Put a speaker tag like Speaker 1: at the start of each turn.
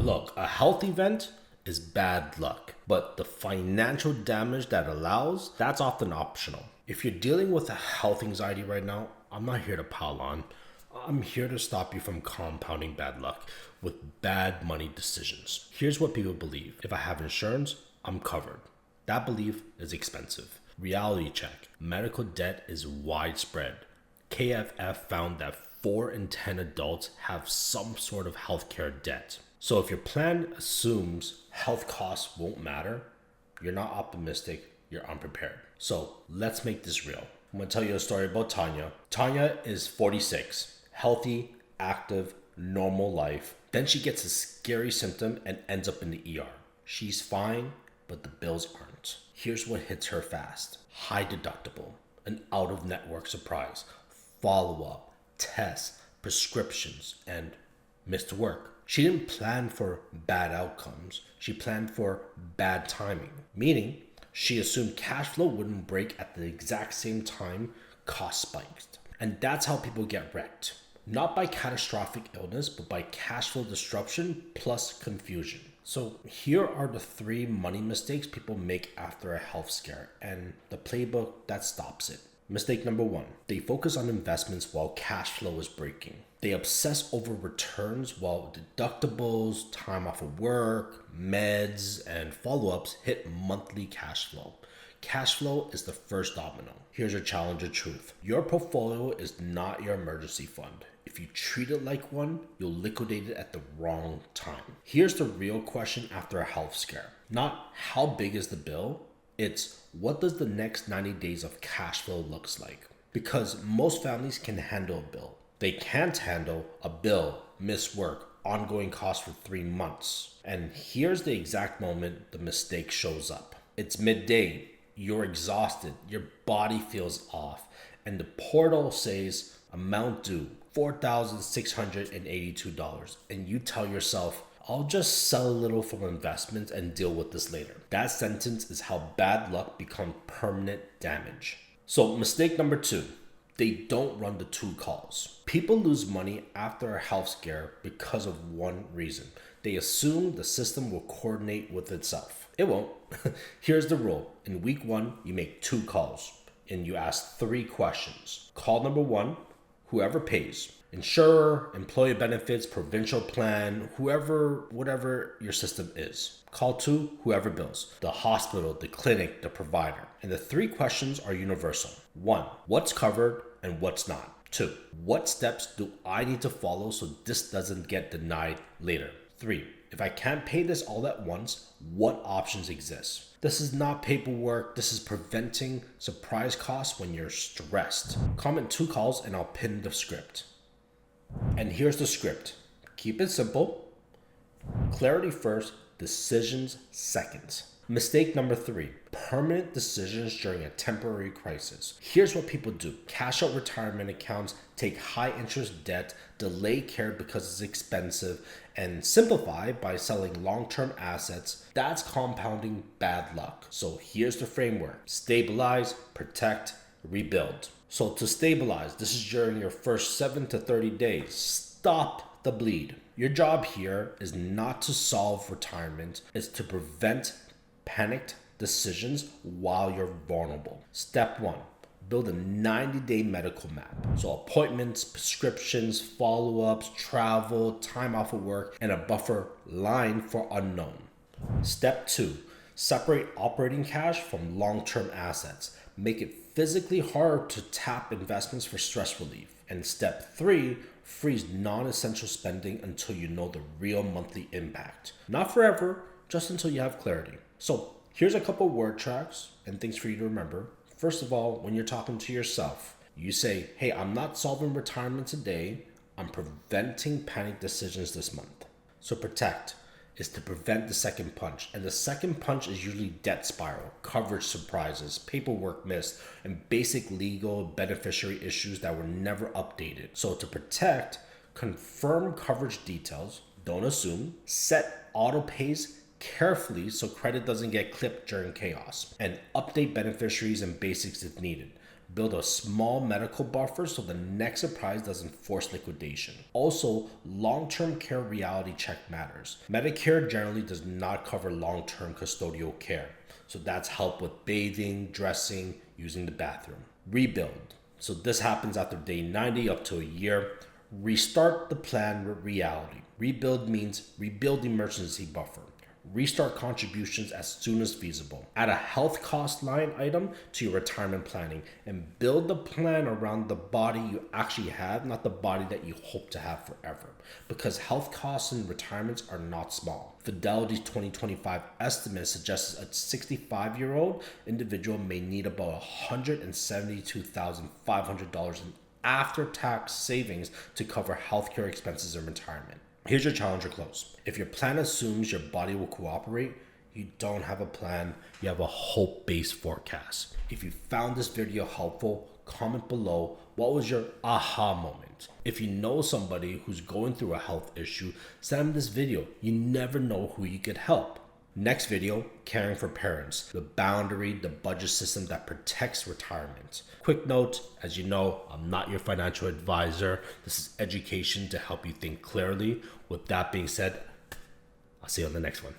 Speaker 1: Look, a health event is bad luck, but the financial damage that allows, that's often optional. If you're dealing with a health anxiety right now, I'm not here to pile on. I'm here to stop you from compounding bad luck with bad money decisions. Here's what people believe. If I have insurance, I'm covered. That belief is expensive. Reality check. Medical debt is widespread. KFF found that 4 in 10 adults have some sort of healthcare debt. So if your plan assumes health costs won't matter, you're not optimistic, you're unprepared. So let's make this real. I'm gonna tell you a story about Tanya. Tanya is 46, healthy, active, normal life. Then she gets a scary symptom and ends up in the ER. She's fine, but the bills aren't. Here's what hits her fast. High deductible, an out-of-network surprise, follow-up, tests, prescriptions, and missed work. She didn't plan for bad outcomes. She planned for bad timing, meaning she assumed cash flow wouldn't break at the exact same time cost spiked. And that's how people get wrecked. Not by catastrophic illness, but by cash flow disruption plus confusion. So here are the 3 money mistakes people make after a health scare and the playbook that stops it. Mistake number 1, they focus on investments while cash flow is breaking. They obsess over returns while deductibles, time off of work, meds, and follow-ups hit monthly cash flow. Cash flow is the first domino. Here's your challenge of truth. Your portfolio is not your emergency fund. If you treat it like one, you'll liquidate it at the wrong time. Here's the real question after a health scare. Not how big is the bill, it's what does the next 90 days of cash flow looks like? Because most families can handle a bill. They can't handle a bill, missed work, ongoing costs for 3 months. And here's the exact moment the mistake shows up. It's midday, you're exhausted, your body feels off, and the portal says amount due, $4,682. And you tell yourself, I'll just sell a little from investments and deal with this later. That sentence is how bad luck becomes permanent damage. So mistake number 2, they don't run the 2 calls. People lose money after a health scare because of one reason. They assume the system will coordinate with itself. It won't. Here's the rule. In week 1, you make 2 calls and you ask 3 questions. Call number 1, whoever pays. Insurer, employee benefits, provincial plan, whatever your system is. Call 2, whoever bills. The hospital, the clinic, the provider. And the 3 questions are universal. 1, what's covered and what's not? 2, what steps do I need to follow so this doesn't get denied later? 3, if I can't pay this all at once, what options exist? This is not paperwork. This is preventing surprise costs when you're stressed. Comment 2 calls and I'll pin the script. And here's the script. Keep it simple. Clarity first, decisions second. Mistake number 3, permanent decisions during a temporary crisis. Here's what people do. Cash out retirement accounts, take high interest debt, delay care because it's expensive, and simplify by selling long-term assets. That's compounding bad luck. So here's the framework. Stabilize, protect, rebuild. So to stabilize, this is during your first 7 to 30 days. Stop the bleed. Your job here is not to solve retirement, it's to prevent panicked decisions while you're vulnerable. Step 1, build a 90-day medical map. So appointments, prescriptions, follow-ups, travel, time off of work, and a buffer line for unknown. Step 2, separate operating cash from long-term assets. Make it physically hard to tap investments for stress relief. And step 3, freeze non-essential spending until you know the real monthly impact. Not forever, just until you have clarity. So here's a couple word tracks and things for you to remember. First of all, when you're talking to yourself, you say, hey, I'm not solving retirement today. I'm preventing panic decisions this month. So protect is to prevent the second punch. And the second punch is usually debt spiral, coverage surprises, paperwork missed, and basic legal beneficiary issues that were never updated. So to protect, confirm coverage details, don't assume, set auto pays carefully so credit doesn't get clipped during chaos, and update beneficiaries and basics if needed. build a small medical buffer so the next surprise doesn't force liquidation. Also, long-term care reality check matters. Medicare generally does not cover long-term custodial care. So that's help with bathing, dressing, using the bathroom. Rebuild. So this happens after day 90 up to a year. Restart the plan with reality. Rebuild means rebuild emergency buffer. Restart contributions as soon as feasible. Add a health cost line item to your retirement planning and build the plan around the body you actually have, not the body that you hope to have forever. Because health costs in retirements are not small. Fidelity's 2025 estimate suggests a 65-year-old individual may need about $172,500 in after-tax savings to cover healthcare expenses in retirement. Here's your challenge or close. If your plan assumes your body will cooperate, you don't have a plan, you have a hope-based forecast. If you found this video helpful, comment below what was your aha moment. If you know somebody who's going through a health issue, send them this video. You never know who you could help. Next video, caring for parents, the boundary, the budget system that protects retirement. Quick note, as you know, I'm not your financial advisor. This is education to help you think clearly. With that being said, I'll see you on the next one.